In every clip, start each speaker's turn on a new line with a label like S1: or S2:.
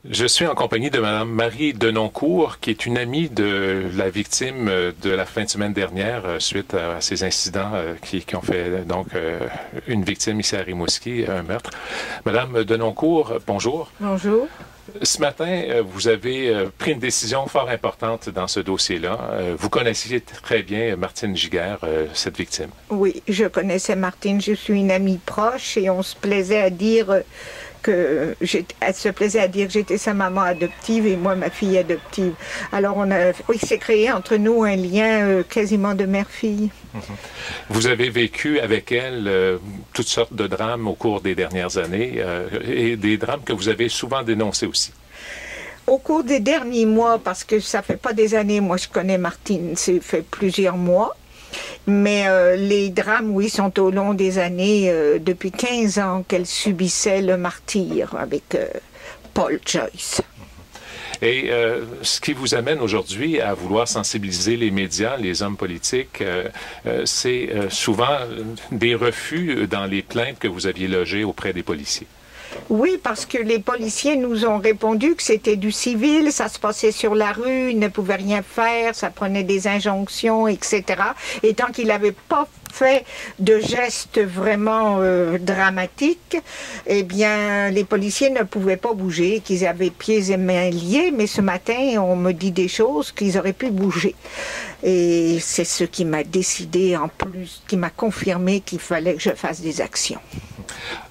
S1: Je suis en compagnie de Mme Marie Denoncourt, qui est une amie de la victime de la fin de semaine dernière, suite à ces incidents qui ont fait donc une victime ici à Rimouski, un meurtre. Madame Denoncourt, bonjour.
S2: Bonjour.
S1: Ce matin, vous avez pris une décision fort importante dans ce dossier-là. Vous connaissiez très bien Martine Giguère, cette victime.
S2: Oui, je connaissais Martine, je suis une amie proche et on se plaisait à dire elle se plaisait à dire que j'étais sa maman adoptive et moi ma fille adoptive. Alors oui, s'est créé entre nous un lien quasiment de mère-fille.
S1: Vous avez vécu avec elle toutes sortes de drames au cours des dernières années et des drames que vous avez souvent dénoncés aussi.
S2: Au cours des derniers mois, parce que ça fait pas des années, moi je connais Martine, c'est fait plusieurs mois. Mais les drames, oui, sont au long des années, depuis 15 ans qu'elle subissait le martyre avec Paul Joyce.
S1: Et ce qui vous amène aujourd'hui à vouloir sensibiliser les médias, les hommes politiques, c'est souvent des refus dans les plaintes que vous aviez logées auprès des policiers.
S2: Oui, parce que les policiers nous ont répondu que c'était du civil, ça se passait sur la rue, ils ne pouvaient rien faire, ça prenait des injonctions, etc. Et tant qu'il n'avait pas fait de gestes vraiment dramatiques, eh bien, les policiers ne pouvaient pas bouger, qu'ils avaient pieds et mains liés, mais ce matin, on me dit des choses qu'ils auraient pu bouger. Et c'est ce qui m'a décidé, en plus, qui m'a confirmé qu'il fallait que je fasse des actions.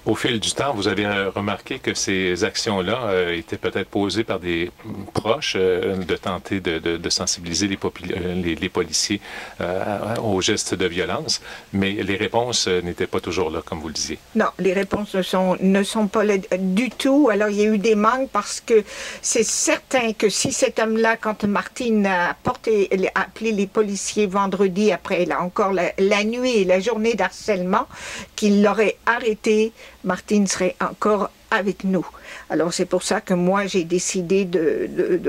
S1: Au fil du temps, vous avez remarqué que ces actions-là étaient peut-être posées par des proches de tenter de sensibiliser les policiers aux gestes de violence, mais les réponses n'étaient pas toujours là, comme vous le disiez.
S2: Non, les réponses ne sont pas là du tout. Alors, il y a eu des manques parce que c'est certain que si cet homme-là, quand Martine a appelé les policiers vendredi, après là encore la nuit et la journée d'harcèlement, qu'il l'aurait arrêté, Martine serait encore avec nous. Alors c'est pour ça que moi j'ai décidé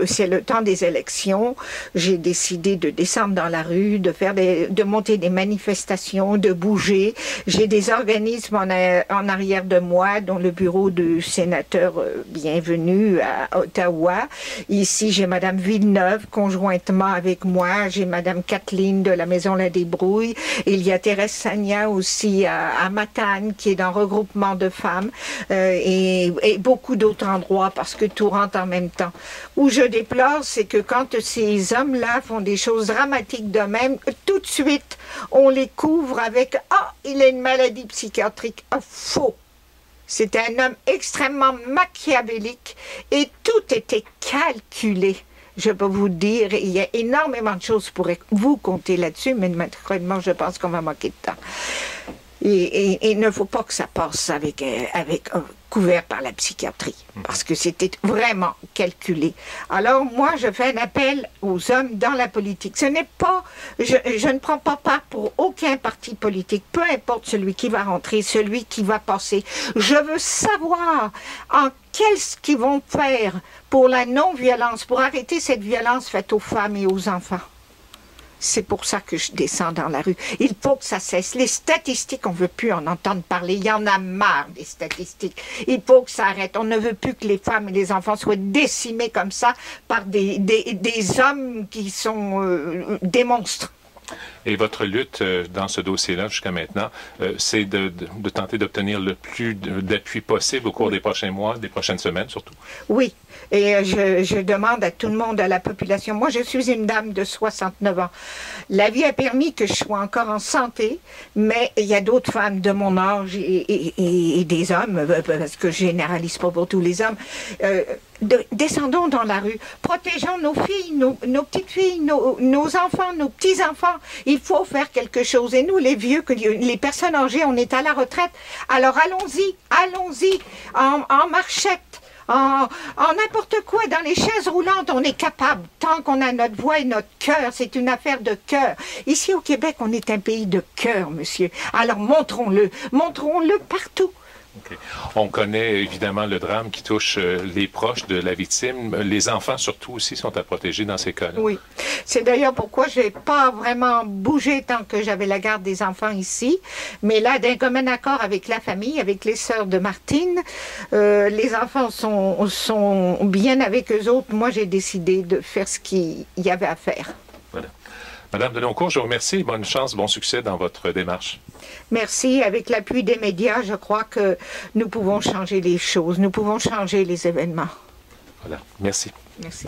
S2: c'est le temps des élections, j'ai décidé de descendre dans la rue, de monter des manifestations, de bouger. J'ai des organismes en arrière de moi, dont le bureau du sénateur Bienvenu à Ottawa. Ici j'ai Madame Villeneuve conjointement avec moi, j'ai Madame Kathleen de la Maison La Débrouille, il y a Thérèse Sagna aussi à Matane qui est dans regroupement de femmes et beaucoup d'autres endroits parce que tout rentre en même temps. Où je déplore, c'est que quand ces hommes-là font des choses dramatiques de même, tout de suite, on les couvre avec « Ah, il a une maladie psychiatrique. Ah, » Faux. C'était un homme extrêmement machiavélique et tout était calculé. Je peux vous dire, il y a énormément de choses pour vous compter là-dessus, mais naturellement, je pense qu'on va manquer de temps. Et il ne faut pas que ça passe avec couvert par la psychiatrie, parce que c'était vraiment calculé. Alors moi, je fais un appel aux hommes dans la politique. Ce n'est pas, je ne prends pas part pour aucun parti politique, peu importe celui qui va rentrer, celui qui va passer. Je veux savoir qu'est-ce qu'ils vont faire pour la non-violence, pour arrêter cette violence faite aux femmes et aux enfants. C'est pour ça que je descends dans la rue. Il faut que ça cesse. Les statistiques, on ne veut plus en entendre parler. Il y en a marre des statistiques. Il faut que ça arrête. On ne veut plus que les femmes et les enfants soient décimés comme ça par des hommes qui sont des monstres.
S1: Et votre lutte dans ce dossier-là jusqu'à maintenant, c'est de tenter d'obtenir le plus d'appui possible au cours des prochains mois, des prochaines semaines surtout? Oui.
S2: Et je demande à tout le monde, à la population, moi je suis une dame de 69 ans. La vie a permis que je sois encore en santé, mais il y a d'autres femmes de mon âge et des hommes, parce que je généralise pas pour tous les hommes, descendons dans la rue, protégeons nos filles, nos petites filles, nos enfants, nos petits-enfants. Il faut faire quelque chose. Et nous, les vieux, les personnes âgées, on est à la retraite. Alors allons-y, en marchette. En n'importe quoi, dans les chaises roulantes, on est capable, tant qu'on a notre voix et notre cœur, c'est une affaire de cœur. Ici au Québec, on est un pays de cœur, monsieur. Alors montrons-le partout.
S1: Okay. On connaît évidemment le drame qui touche les proches de la victime. Les enfants surtout aussi sont à protéger dans ces cas-là.
S2: Oui. C'est d'ailleurs pourquoi je n'ai pas vraiment bougé tant que j'avais la garde des enfants ici. Mais là, d'un commun accord avec la famille, avec les sœurs de Martine, les enfants sont bien avec eux autres. Moi, j'ai décidé de faire ce qu'il y avait à faire.
S1: Voilà. Madame Deloncourt, je vous remercie. Bonne chance, bon succès dans votre démarche.
S2: Merci. Avec l'appui des médias, je crois que nous pouvons changer les choses. Nous pouvons changer les événements.
S1: Voilà. Merci.
S2: Merci.